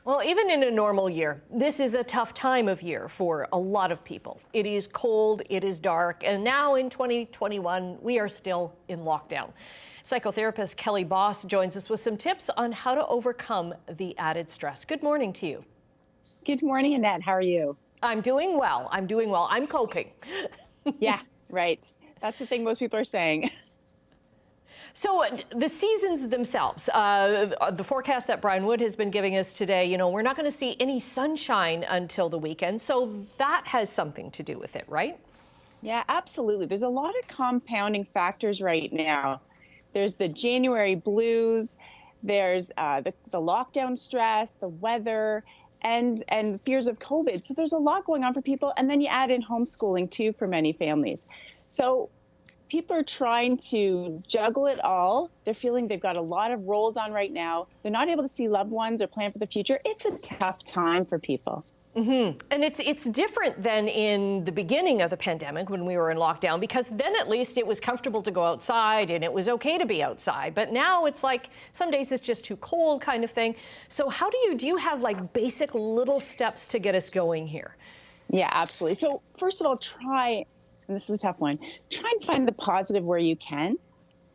Well, even in a normal year, this is a tough time of year for a lot of people. It is cold, it is dark, and now in 2021, we are still in lockdown. Psychotherapist Kelly Bos joins us with some tips on how to overcome the added stress. Good morning to you. Good morning, Annette. How are you? I'm doing well. I'm coping. Yeah, right. That's the thing most people are saying. So the seasons themselves, the forecast that Brian Wood has been giving us today, we're not going to see any sunshine until the weekend. So that has something to do with it, right? Yeah, absolutely. There's a lot of compounding factors right now. There's the January blues, there's the lockdown stress, the weather, and fears of COVID. So there's a lot going on for people. And then you add in homeschooling too for many families. So people are trying to juggle it all. They're feeling they've got a lot of roles on right now. They're not able to see loved ones or plan for the future. It's a tough time for people. Mm-hmm. And it's different than in the beginning of the pandemic when we were in lockdown, because then at least it was comfortable to go outside and it was okay to be outside. But now it's like some days it's just too cold kind of thing. So how do you have like basic little steps to get us going here? Yeah, absolutely. So first of all, and this is a tough one, try and find the positive where you can.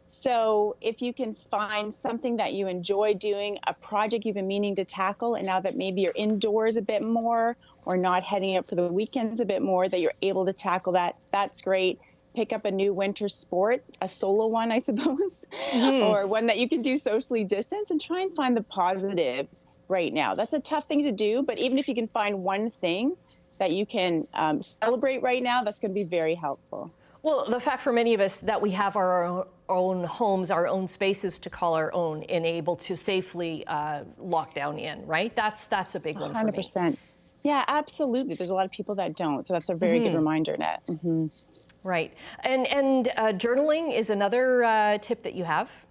So if you can find something that you enjoy doing, a project you've been meaning to tackle, and now that maybe you're indoors a bit more or not heading out for the weekends a bit more, that you're able to tackle that, that's great. Pick up a new winter sport, a solo one, I suppose, or one that you can do socially distanced, and try and find the positive right now. That's a tough thing to do, but even if you can find one thing that you can celebrate right now, that's going to be very helpful. Well, the fact for many of us that we have our own homes, our own spaces to call our own, and able to safely lock down in, right? That's a big one for me. 100%. Yeah, absolutely. There's a lot of people that don't, so that's a very good reminder, Nat. Right. And journaling is another tip that you have.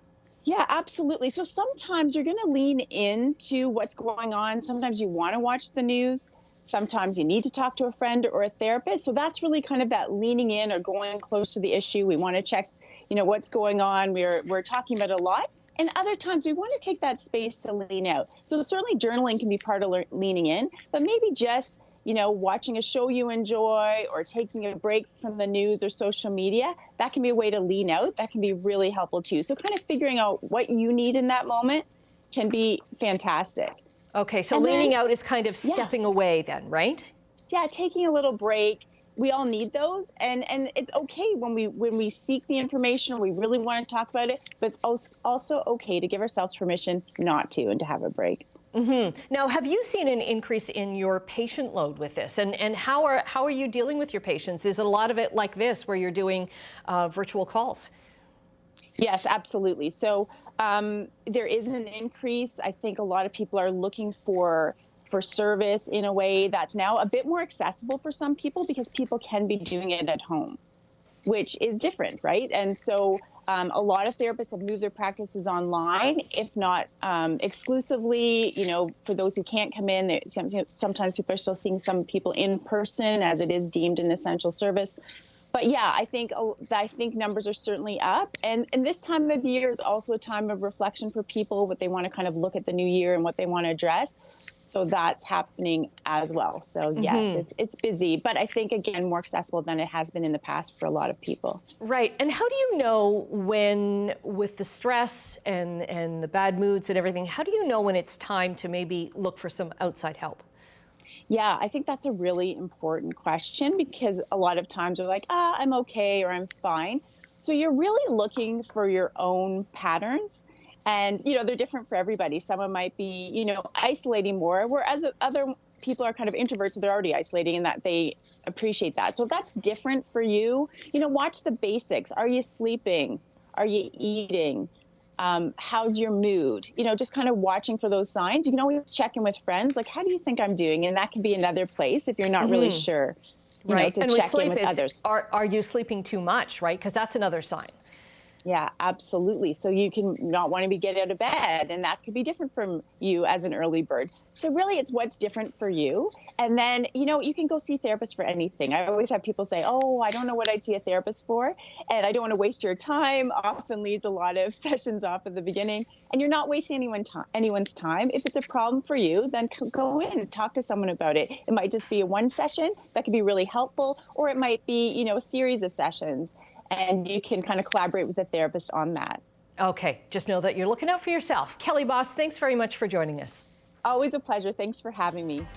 Yeah, absolutely. So sometimes you're going to lean into what's going on. Sometimes you want to watch the news. Sometimes you need to talk to a friend or a therapist. So that's really kind of that leaning in or going close to the issue. We want to check, what's going on. We're talking about it a lot. And other times we want to take that space to lean out. So certainly journaling can be part of leaning in, but maybe just, watching a show you enjoy or taking a break from the news or social media, that can be a way to lean out. That can be really helpful too. So kind of figuring out what you need in that moment can be fantastic. Okay, so leaning out is kind of stepping away then, right? Yeah, taking a little break. We all need those, and it's okay when we seek the information or we really want to talk about it, but it's also okay to give ourselves permission not to and to have a break. Now, have you seen an increase in your patient load with this? And how are you dealing with your patients? Is a lot of it like this, where you're doing virtual calls? Yes, absolutely. So there is an increase. I think a lot of people are looking for service in a way that's now a bit more accessible for some people because people can be doing it at home, which is different, right? And so a lot of therapists have moved their practices online, if not exclusively, for those who can't come in. Sometimes people are still seeing some people in person as it is deemed an essential service. But yeah, I think numbers are certainly up. And this time of year is also a time of reflection for people, what they want to kind of look at the new year and what they want to address. So that's happening as well. So yes, it's busy, but I think, again, more accessible than it has been in the past for a lot of people. Right. And how do you know when, with the stress and the bad moods and everything, how do you know when it's time to maybe look for some outside help? Yeah, I think that's a really important question because a lot of times they're like, I'm okay or I'm fine. So you're really looking for your own patterns. And, they're different for everybody. Someone might be, isolating more, whereas other people are kind of introverts, so they're already isolating and that they appreciate that. So if that's different for you, watch the basics. Are you sleeping? Are you eating? How's your mood? Just kind of watching for those signs. You can always check in with friends, like, how do you think I'm doing? And that can be another place if you're not really sure, right. To and check with sleep in with others. Are you sleeping too much, right? Because that's another sign. Yeah, absolutely. So you can not want to be get out of bed, and that could be different from you as an early bird. So really, it's what's different for you. And then, you can go see therapists for anything. I always have people say, "Oh, I don't know what I'd see a therapist for," and I don't want to waste your time. Often leads a lot of sessions off at the beginning, and you're not wasting anyone's time. If it's a problem for you, then go in and talk to someone about it. It might just be a one session that could be really helpful, or it might be, a series of sessions, and you can kind of collaborate with a therapist on that. Okay, just know that you're looking out for yourself. Kelly Bos, thanks very much for joining us. Always a pleasure. Thanks for having me.